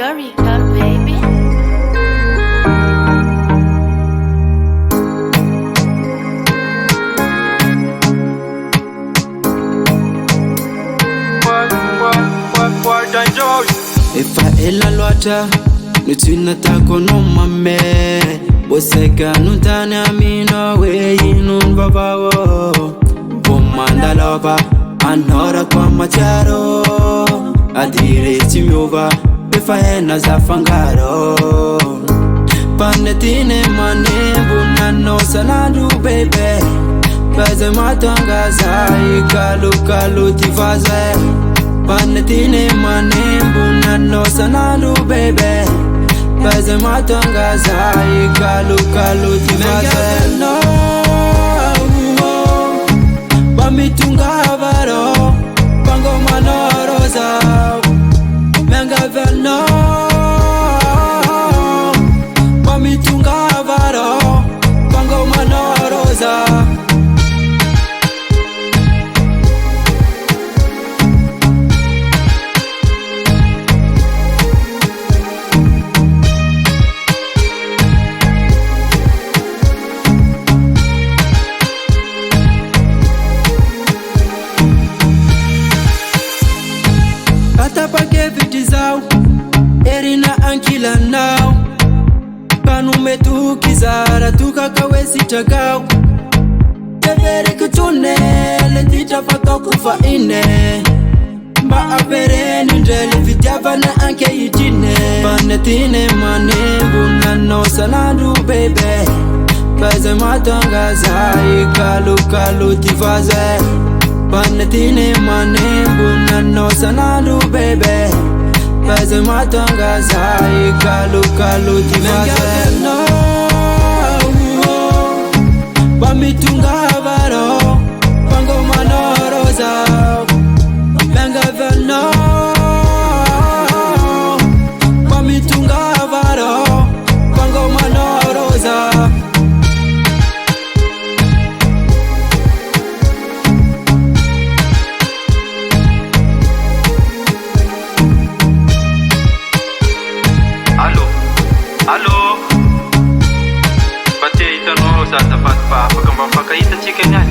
Lyrical baby. If I ela lwata nutsina tako no mame boseka nuntane amino we inun babawo bomanda lova anora kwa macharo adire chimiova befaena za fangaro panetine mane bunano saladu baby baze matanga zai kalu tifaze panetine mane bunano saladu baby baze matanga zai kalu tifaze no bamitunga varo pango manoroza menga verno bamitunga varo pango manoroza Pake viti zao erina ankila nao panume tukizara tukakawesi tagau teveri kutunele titafato kufa ine mba apereni ndeli vityavana anke yitine panetine manebu nano saladu baby baze matanga zai kalu tifaze panetine manebu nano saladu baby baze matanga zai kalu tifaze no bamitunga varo pango manoroza benga verno bamitunga varo pango manoroza Allo Batia itano sa tapat pa pagkambapakaita chicken yan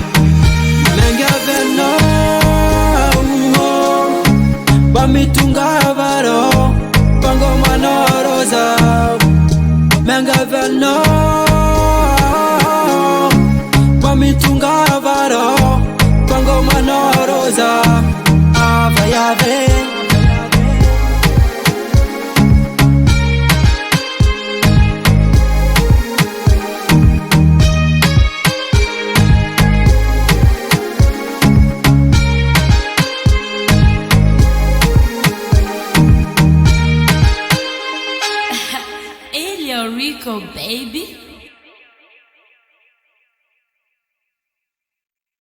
menga verno bamitunga varo pango manoroza menga verno bamitunga varo pango manoroza avayave Lyrical baby.